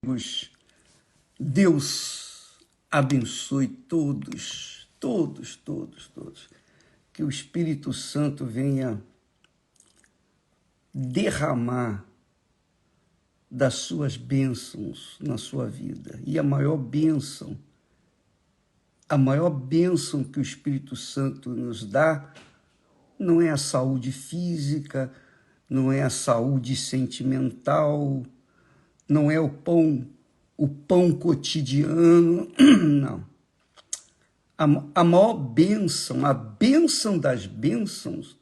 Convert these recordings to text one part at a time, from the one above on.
amigos, Deus abençoe todos. Que o Espírito Santo venha derramar das suas bênçãos na sua vida. E a maior bênção que o Espírito Santo nos dá não é a saúde física, não é a saúde sentimental, não é o pão cotidiano, não. A maior bênção, a bênção das bênçãos,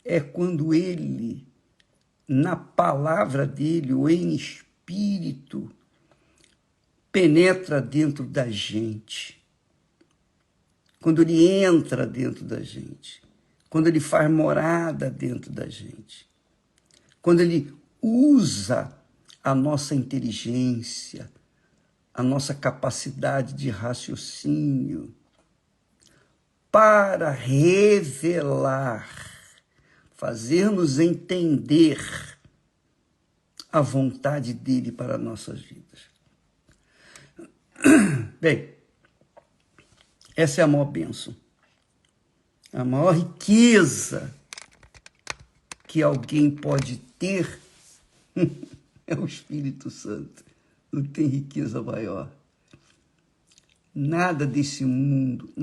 é quando ele, na palavra dele, ou em espírito, penetra dentro da gente. Quando ele entra dentro da gente. Quando ele faz morada dentro da gente. Quando ele usa a nossa inteligência, a nossa capacidade de raciocínio, para revelar, fazer-nos entender a vontade dele para nossas vidas. Bem, essa é a maior bênção, a maior riqueza que alguém pode ter é o Espírito Santo. Não tem riqueza maior. Nada desse mundo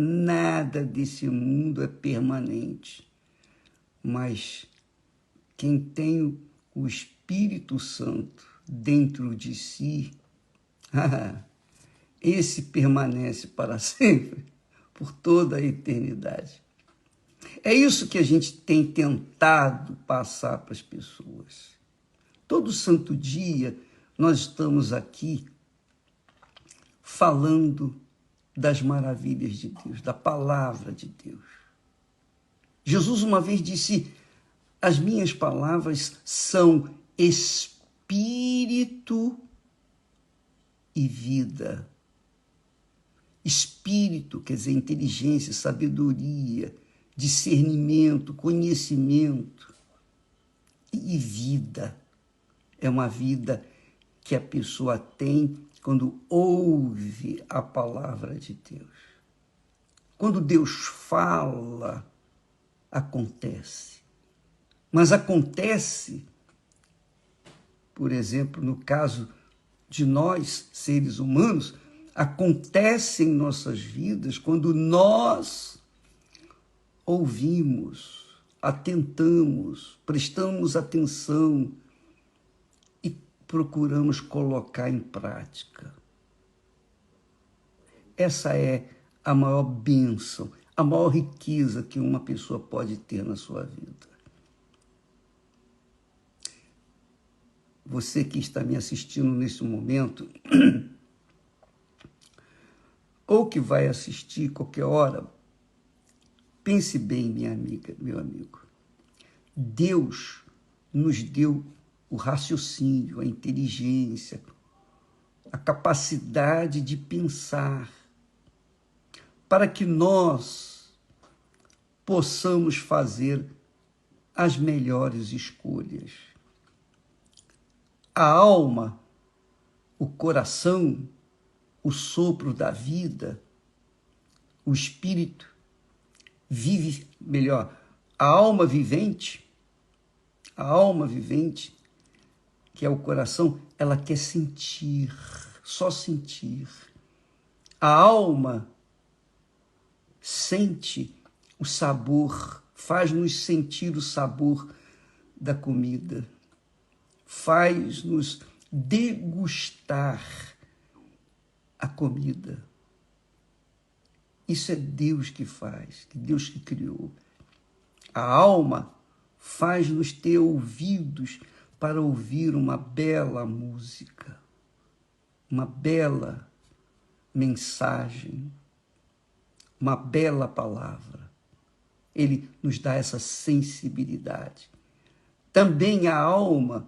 é permanente. Mas quem tem o Espírito Santo dentro de si, esse permanece para sempre, por toda a eternidade. É isso que a gente tem tentado passar para as pessoas. Todo santo dia nós estamos aqui falando das maravilhas de Deus, da palavra de Deus. Jesus uma vez disse: as minhas palavras são espírito e vida. Espírito quer dizer inteligência, sabedoria, discernimento, conhecimento. E vida é uma vida que a pessoa tem quando ouve a palavra de Deus. Quando Deus fala, acontece. Mas acontece, por exemplo, no caso de nós, seres humanos, acontece em nossas vidas quando nós ouvimos, atentamos, prestamos atenção e procuramos colocar em prática. Essa é a maior bênção, a maior riqueza que uma pessoa pode ter na sua vida. Você que está me assistindo nesse momento, ou que vai assistir qualquer hora, pense bem, minha amiga, meu amigo. Deus nos deu o raciocínio, a inteligência, a capacidade de pensar, para que nós possamos fazer as melhores escolhas. A alma, o coração, o sopro da vida, o espírito vive, melhor, a alma vivente, que é o coração, ela quer sentir, só sentir. A alma sente o sabor, faz-nos sentir o sabor da comida, faz-nos degustar a comida. Isso é Deus que faz, Deus que criou. A alma faz-nos ter ouvidos para ouvir uma bela música, uma bela mensagem, uma bela palavra. Ele nos dá essa sensibilidade. Também a alma,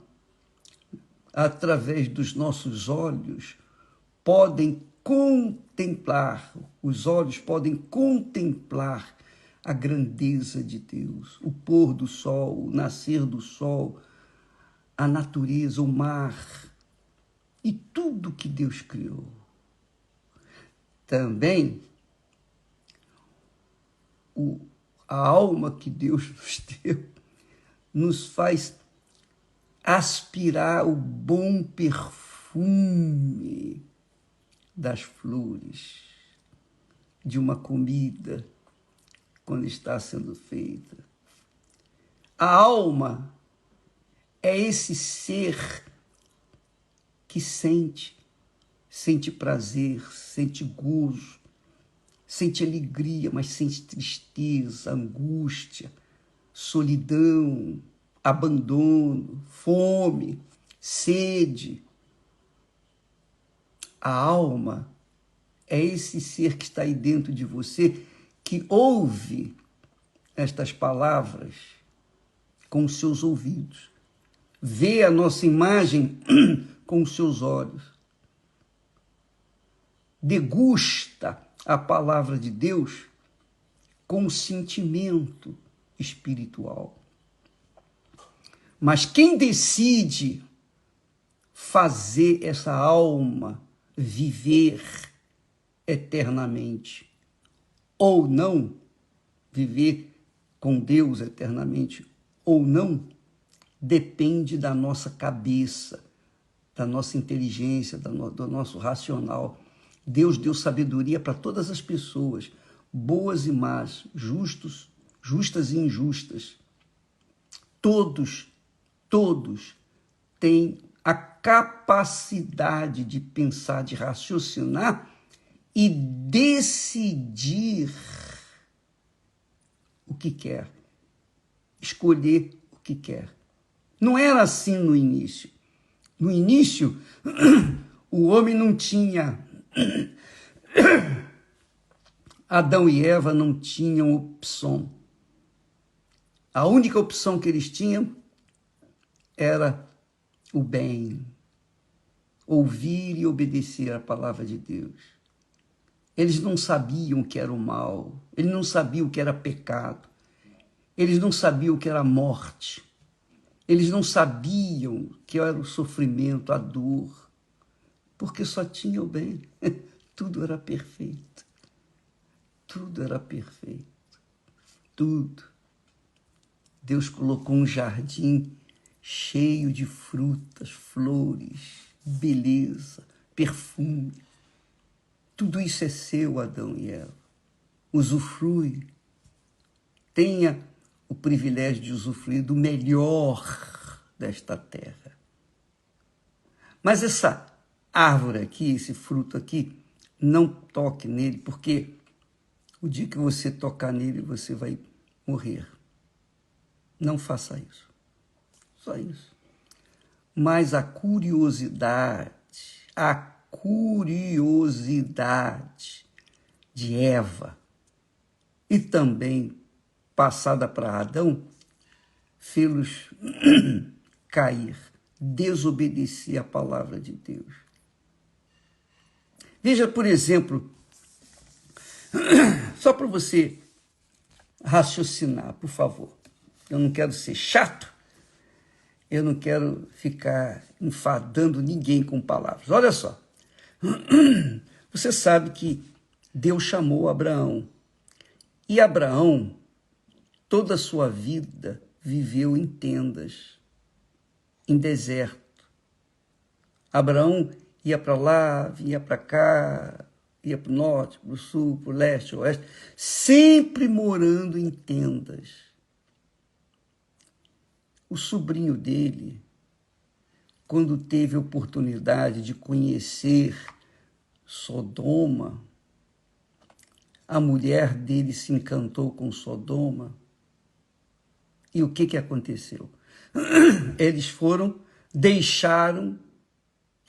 através dos nossos olhos, os olhos podem contemplar a grandeza de Deus, o pôr do sol, o nascer do sol, a natureza, o mar, e tudo que Deus criou. Também a alma que Deus nos deu nos faz aspirar o bom perfume das flores, de uma comida quando está sendo feita. A alma é esse ser que sente prazer, sente gozo, sente alegria, mas sente tristeza, angústia, solidão, abandono, fome, sede. A alma é esse ser que está aí dentro de você, que ouve estas palavras com os seus ouvidos, vê a nossa imagem com os seus olhos, degusta a palavra de Deus com o sentimento espiritual. Mas quem decide fazer essa alma viver eternamente, ou não, viver com Deus eternamente, ou não, depende da nossa cabeça, da nossa inteligência, do nosso racional. Deus deu sabedoria para todas as pessoas, boas e más, justas e injustas. Todos têm a capacidade de pensar, de raciocinar e decidir o que quer, escolher o que quer. Não era assim no início. No início, o homem não tinha... Adão e Eva não tinham opção. A única opção que eles tinham era o bem, ouvir e obedecer a palavra de Deus. Eles não sabiam o que era o mal, eles não sabiam o que era pecado, eles não sabiam o que era morte, eles não sabiam o que era o sofrimento, a dor, porque só tinha o bem. Tudo era perfeito. Tudo era perfeito. Tudo. Deus colocou um jardim cheio de frutas, flores, beleza, perfume. Tudo isso é seu, Adão e Eva. Usufrui. Tenha o privilégio de usufruir do melhor desta terra. Mas essa árvore aqui, esse fruto aqui, não toque nele, porque o dia que você tocar nele, você vai morrer. Não faça isso. Só isso. Mas a curiosidade de Eva e também passada para Adão, fê-los cair, desobedecer a palavra de Deus. Veja, por exemplo, só para você raciocinar, por favor. Eu não quero ser chato, eu não quero ficar enfadando ninguém com palavras. Olha só, você sabe que Deus chamou Abraão, e Abraão, toda a sua vida, viveu em tendas, em deserto. Abraão ia para lá, vinha para cá, ia para o norte, para o sul, para o leste, oeste, sempre morando em tendas. O sobrinho dele, quando teve a oportunidade de conhecer Sodoma, a mulher dele se encantou com Sodoma. E o que aconteceu? Eles deixaram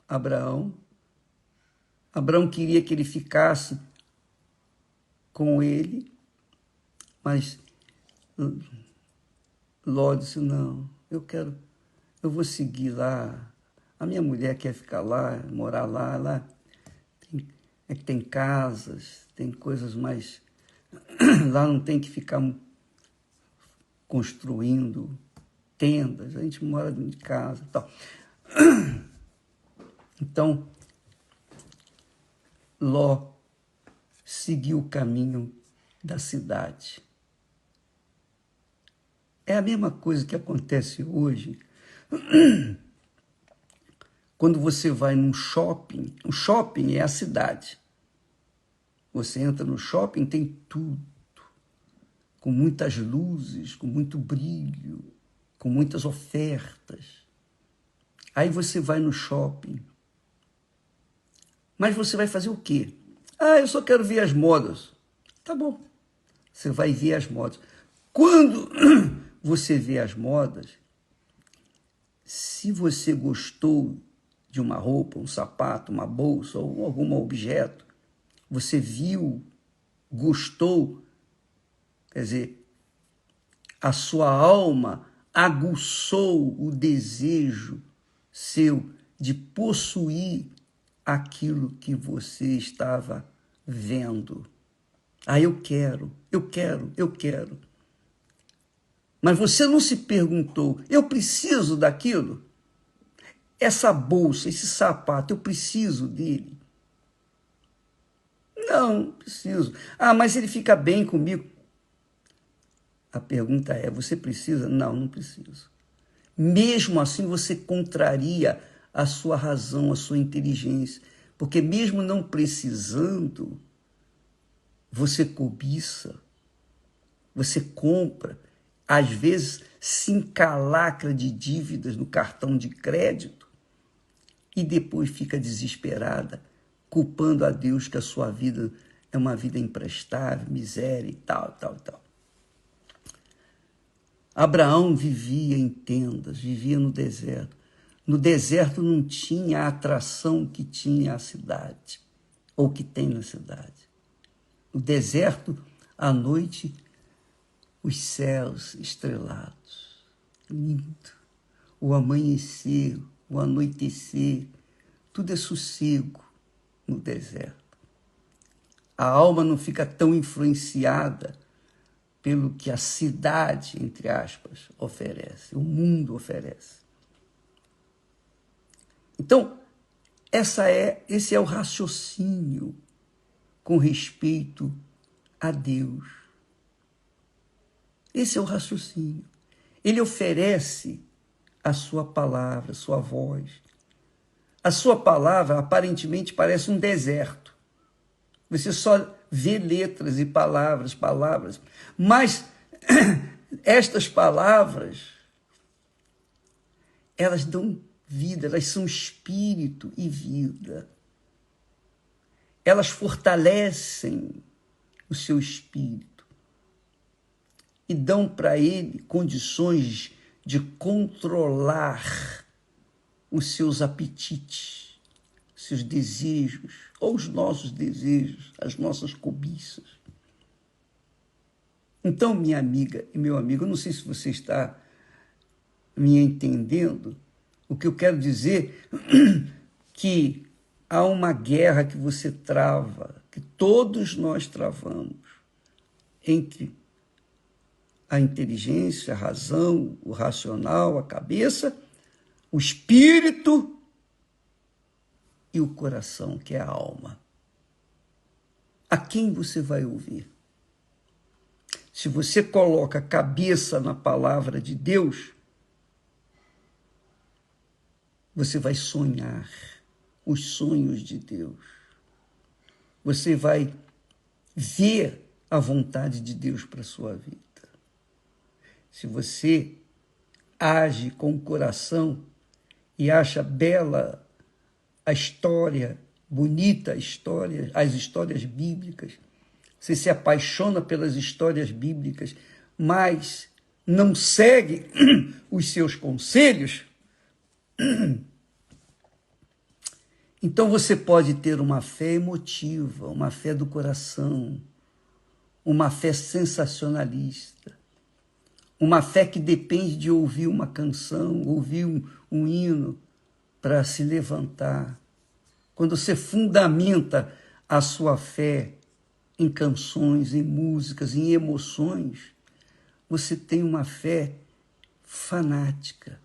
Abraão. Abraão queria que ele ficasse com ele, mas Ló disse, não, eu vou seguir lá. A minha mulher quer ficar lá, morar lá tem casas, tem coisas mais... Lá não tem que ficar construindo tendas, a gente mora dentro de casa e tal. Então, Ló seguiu o caminho da cidade. É a mesma coisa que acontece hoje quando você vai num shopping. O shopping é a cidade. Você entra no shopping, tem tudo, com muitas luzes, com muito brilho, com muitas ofertas. Aí você vai no shopping. Mas você vai fazer o quê? Ah, eu só quero ver as modas. Tá bom, você vai ver as modas. Quando você vê as modas, se você gostou de uma roupa, um sapato, uma bolsa ou algum objeto, você viu, gostou, quer dizer, a sua alma aguçou o desejo seu de possuir aquilo que você estava vendo. Ah, eu quero. Mas você não se perguntou, eu preciso daquilo? Essa bolsa, esse sapato, eu preciso dele? Não preciso. Ah, mas ele fica bem comigo. A pergunta é, você precisa? Não, não preciso. Mesmo assim, você contraria a sua razão, a sua inteligência. Porque mesmo não precisando, você cobiça, você compra, às vezes se encalacra de dívidas no cartão de crédito e depois fica desesperada, culpando a Deus que a sua vida é uma vida imprestável, miséria e tal. Abraão vivia em tendas, vivia no deserto. No deserto não tinha a atração que tinha a cidade, ou que tem na cidade. No deserto, à noite, os céus estrelados, lindo. O amanhecer, o anoitecer, tudo é sossego no deserto. A alma não fica tão influenciada pelo que a cidade, entre aspas, oferece, o mundo oferece. Então, esse é o raciocínio com respeito a Deus. Esse é o raciocínio. Ele oferece a sua palavra, a sua voz. A sua palavra aparentemente parece um deserto. Você só vê letras e palavras, mas estas palavras, elas dão vida, elas são espírito e vida. Elas fortalecem o seu espírito e dão para ele condições de controlar os seus apetites, seus desejos, ou os nossos desejos, as nossas cobiças. Então, minha amiga e meu amigo, eu não sei se você está me entendendo, o que eu quero dizer que há uma guerra que você trava, que todos nós travamos, entre a inteligência, a razão, o racional, a cabeça, o espírito e o coração, que é a alma. A quem você vai ouvir? Se você coloca a cabeça na palavra de Deus, você vai sonhar os sonhos de Deus. Você vai ver a vontade de Deus para a sua vida. Se você age com o coração e acha bela a história, bonita a história, as histórias bíblicas, você se apaixona pelas histórias bíblicas, mas não segue os seus conselhos, então você pode ter uma fé emotiva, uma fé do coração, uma fé sensacionalista, uma fé que depende de ouvir uma canção, ouvir um hino para se levantar. Quando você fundamenta a sua fé em canções, em músicas, em emoções, você tem uma fé fanática,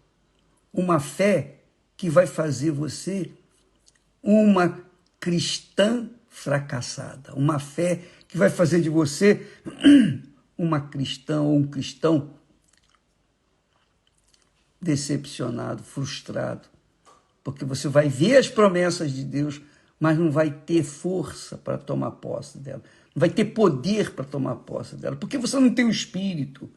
uma fé que vai fazer você uma cristã fracassada, uma fé que vai fazer de você uma cristã ou um cristão decepcionado, frustrado, porque você vai ver as promessas de Deus, mas não vai ter força para tomar posse dela, não vai ter poder para tomar posse dela, porque você não tem o Espírito.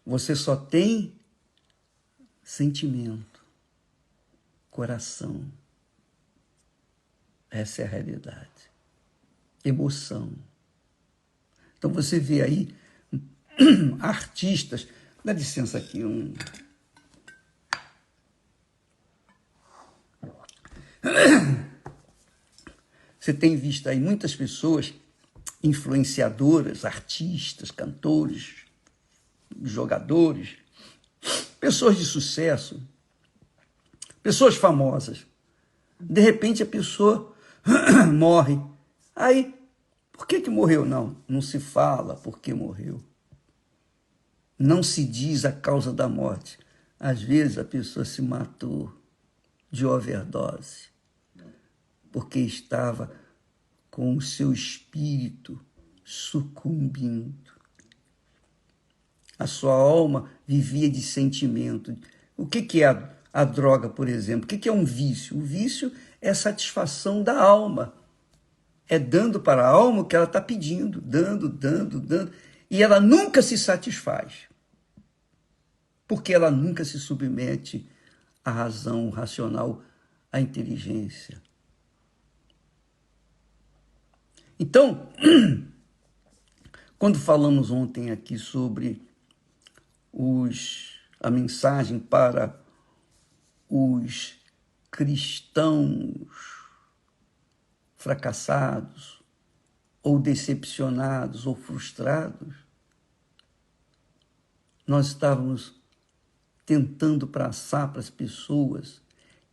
Você só tem sentimento, coração. Essa é a realidade. Emoção. Então você vê aí artistas, dá licença aqui, Você tem visto aí muitas pessoas influenciadoras, artistas, cantores, jogadores, pessoas de sucesso, pessoas famosas. De repente a pessoa morre. Aí, por que morreu? Não se fala por que morreu. Não se diz a causa da morte. Às vezes a pessoa se matou de overdose, porque estava com o seu espírito sucumbindo. A sua alma vivia de sentimento. O que é a droga, por exemplo? O que é um vício? O vício é a satisfação da alma. É dando para a alma o que ela está pedindo, dando. E ela nunca se satisfaz, porque ela nunca se submete à razão racional, à inteligência. Então, quando falamos ontem aqui sobre a mensagem para os cristãos fracassados, ou decepcionados, ou frustrados, nós estávamos tentando passar para as pessoas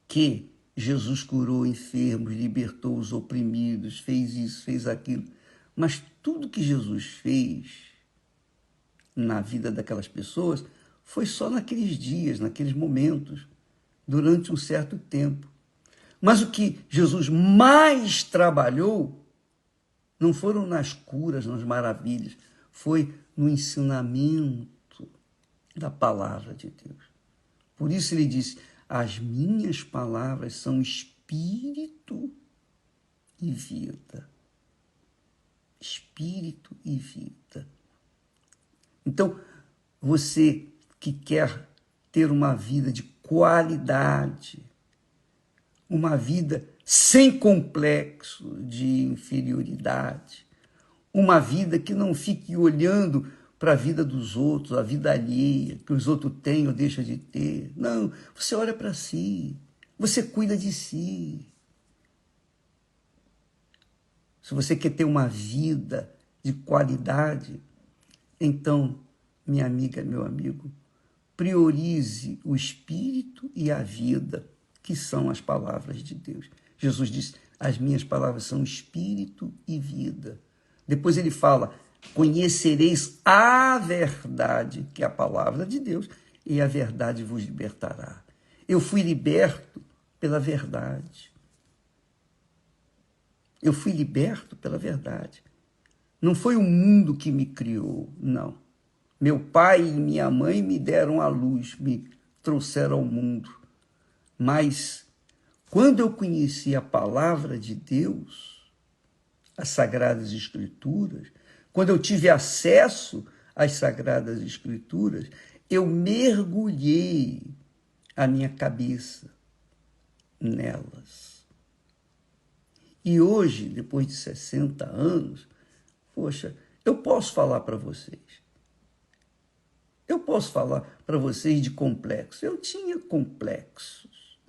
que Jesus curou enfermos, libertou os oprimidos, fez isso, fez aquilo. Mas tudo que Jesus fez na vida daquelas pessoas foi só naqueles dias, naqueles momentos, durante um certo tempo. Mas o que Jesus mais trabalhou não foram nas curas, nas maravilhas, foi no ensinamento da palavra de Deus. Por isso ele disse: as minhas palavras são espírito e vida. Espírito e vida. Então, você que quer ter uma vida de qualidade, uma vida sem complexo de inferioridade, uma vida que não fique olhando para a vida dos outros, a vida alheia, que os outros têm ou deixam de ter. Não, você olha para si, você cuida de si. Se você quer ter uma vida de qualidade, então, minha amiga, meu amigo, priorize o espírito e a vida, que são as palavras de Deus. Jesus disse: as minhas palavras são espírito e vida. Depois ele fala: conhecereis a verdade, que é a palavra de Deus, e a verdade vos libertará. Eu fui liberto pela verdade. Eu fui liberto pela verdade. Não foi o mundo que me criou, não. Meu pai e minha mãe me deram a luz, me trouxeram ao mundo. Mas quando eu conheci a palavra de Deus, as Sagradas Escrituras, quando eu tive acesso às Sagradas Escrituras, eu mergulhei a minha cabeça nelas. E hoje, depois de 60 anos, poxa, eu posso falar para vocês. Eu posso falar para vocês de complexos. Eu tinha complexos.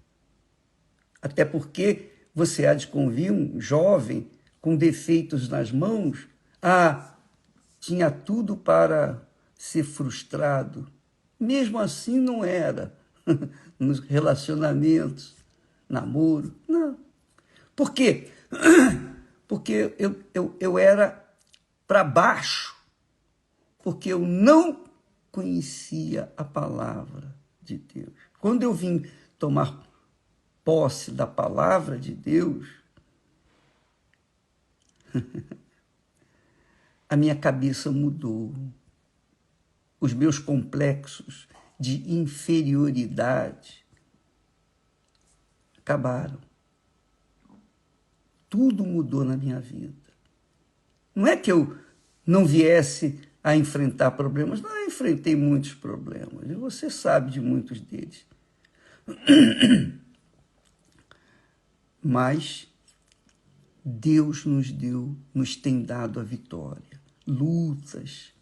Até porque você há de convir um jovem com defeitos nas mãos, tinha tudo para ser frustrado. Mesmo assim não era. Nos relacionamentos, namoro, não. Por quê? Porque eu era para baixo, porque eu não conhecia a palavra de Deus. Quando eu vim tomar posse da palavra de Deus, a minha cabeça mudou. Os meus complexos de inferioridade acabaram. Tudo mudou na minha vida. Não é que eu não viesse a enfrentar problemas, não, eu enfrentei muitos problemas, e você sabe de muitos deles. Mas Deus nos tem dado a vitória. Lutas,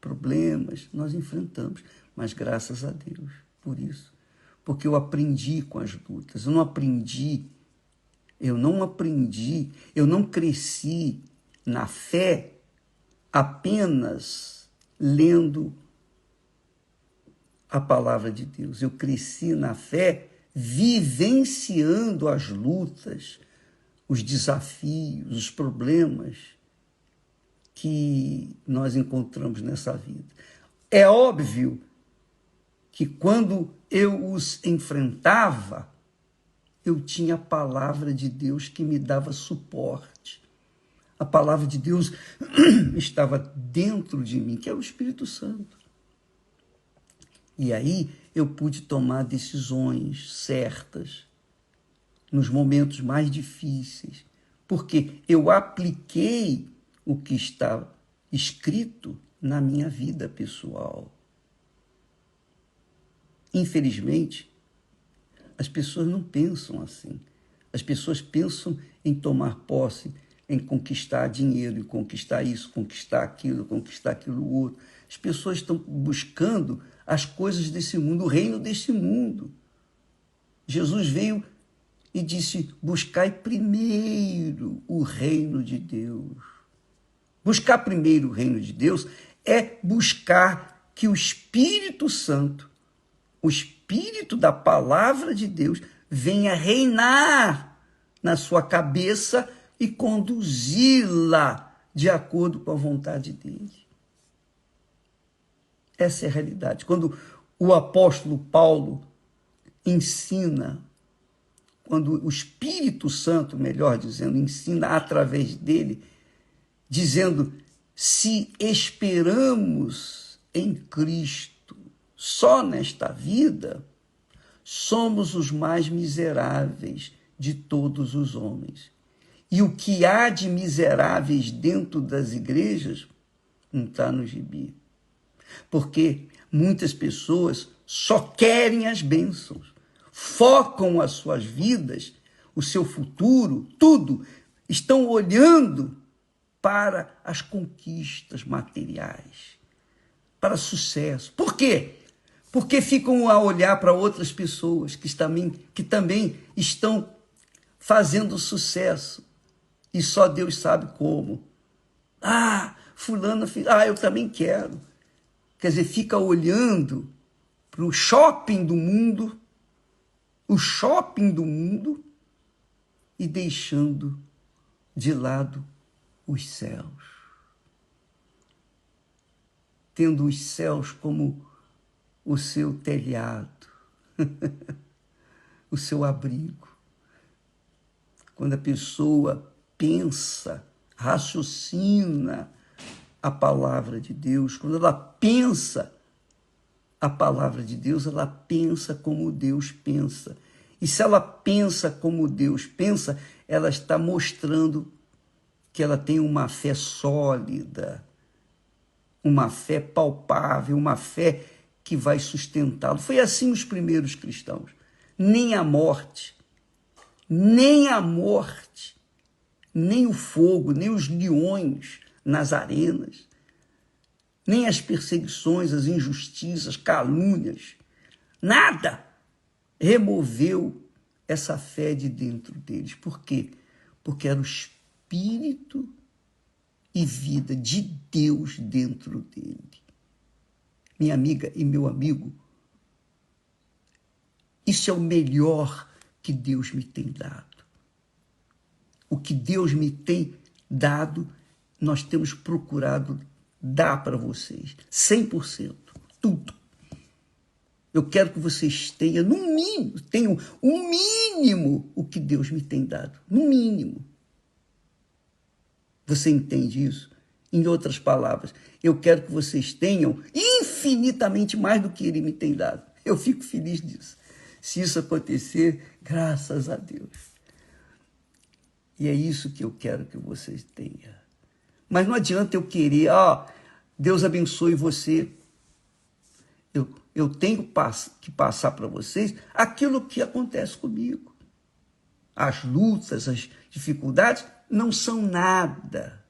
problemas, nós enfrentamos, mas graças a Deus por isso. Porque eu aprendi com as lutas, eu não cresci na fé apenas lendo a palavra de Deus. Eu cresci na fé vivenciando as lutas, os desafios, os problemas que nós encontramos nessa vida. É óbvio que quando eu os enfrentava, eu tinha a palavra de Deus que me dava suporte. A palavra de Deus estava dentro de mim, que é o Espírito Santo. E aí eu pude tomar decisões certas nos momentos mais difíceis, porque eu apliquei o que estava escrito na minha vida pessoal. Infelizmente, as pessoas não pensam assim. As pessoas pensam em tomar posse, em conquistar dinheiro, em conquistar isso, conquistar aquilo outro. As pessoas estão buscando as coisas desse mundo, o reino desse mundo. Jesus veio e disse: buscai primeiro o reino de Deus. Buscar primeiro o reino de Deus é buscar que o Espírito Santo, o Espírito da palavra de Deus, venha reinar na sua cabeça e conduzi-la de acordo com a vontade dele. Essa é a realidade. Quando o apóstolo Paulo ensina, quando o Espírito Santo, melhor dizendo, ensina através dele, dizendo: se esperamos em Cristo só nesta vida, somos os mais miseráveis de todos os homens. E o que há de miseráveis dentro das igrejas não está no gibi. Porque muitas pessoas só querem as bênçãos, focam as suas vidas, o seu futuro, tudo, estão olhando para as conquistas materiais, para sucesso. Por quê? Porque ficam a olhar para outras pessoas que também estão fazendo sucesso e só Deus sabe como. Fulano, eu também quero. Quer dizer, fica olhando para o shopping do mundo, e deixando de lado os céus. Tendo os céus como o seu telhado, o seu abrigo. Quando a pessoa pensa, raciocina a palavra de Deus, quando ela pensa a palavra de Deus, ela pensa como Deus pensa. E se ela pensa como Deus pensa, ela está mostrando que ela tem uma fé sólida, uma fé palpável, uma fé que vai sustentá-lo. Foi assim os primeiros cristãos. Nem a morte, nem o fogo, nem os leões nas arenas, nem as perseguições, as injustiças, calúnias, nada removeu essa fé de dentro deles. Por quê? Porque era o Espírito e vida de Deus dentro dele. Minha amiga e meu amigo, isso é o melhor que Deus me tem dado. O que Deus me tem dado, nós temos procurado dar para vocês. 100%. Tudo. Eu quero que vocês tenham, no mínimo, tenham o mínimo o que Deus me tem dado. No mínimo. Você entende isso? Em outras palavras, eu quero que vocês tenham infinitamente mais do que Ele me tem dado. Eu fico feliz disso. Se isso acontecer, graças a Deus. E é isso que eu quero que vocês tenham. Mas não adianta eu querer, Deus abençoe você. Eu tenho que passar para vocês aquilo que acontece comigo. As lutas, as dificuldades não são nada,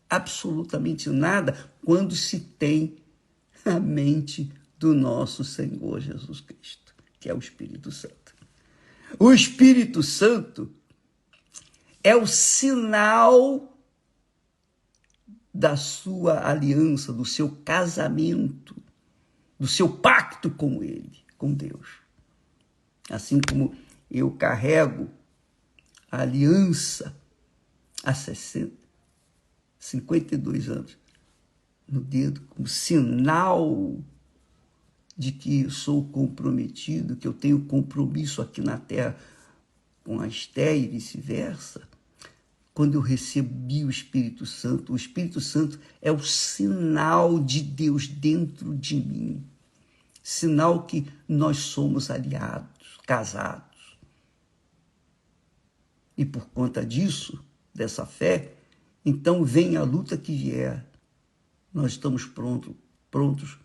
absolutamente nada, quando se tem a mente do nosso Senhor Jesus Cristo, que é o Espírito Santo. O Espírito Santo é o sinal da sua aliança, do seu casamento, do seu pacto com Ele, com Deus. Assim como eu carrego a aliança há 52 anos no dedo, como sinal de que sou comprometido, que eu tenho compromisso aqui na terra com a Esté e vice-versa. Quando eu recebi o Espírito Santo é o sinal de Deus dentro de mim. Sinal que nós somos aliados, casados. E por conta disso, dessa fé, então vem a luta que vier. Nós estamos prontos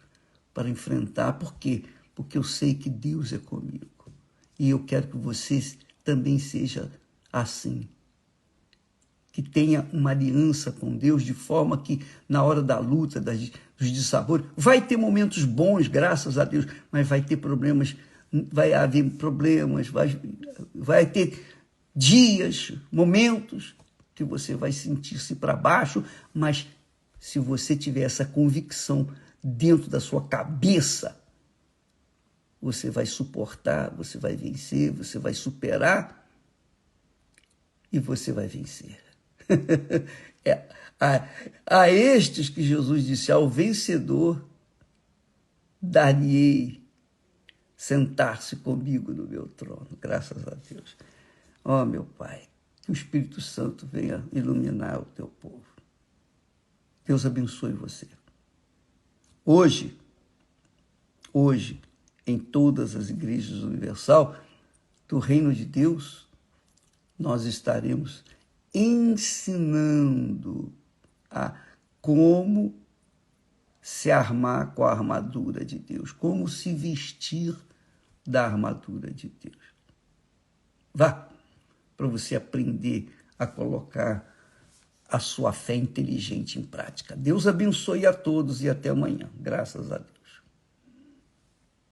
para enfrentar. Por quê? Porque eu sei que Deus é comigo. E eu quero que vocês também sejam assim. Que tenha uma aliança com Deus, de forma que na hora da luta, dos dissabores, vai ter momentos bons, graças a Deus, mas vai ter problemas, vai haver problemas, vai ter dias, momentos que você vai sentir-se para baixo, mas se você tiver essa convicção dentro da sua cabeça, você vai suportar, você vai vencer, você vai superar e você vai vencer. A estes que Jesus disse, ao vencedor, dar-lhe-ei sentar-se comigo no meu trono, graças a Deus. Meu Pai, que o Espírito Santo venha iluminar o teu povo. Deus abençoe você. Hoje, em todas as igrejas universal do Reino de Deus, nós estaremos ensinando a como se armar com a armadura de Deus, como se vestir da armadura de Deus. Vá para você aprender a colocar a sua fé inteligente em prática. Deus abençoe a todos e até amanhã. Graças a Deus.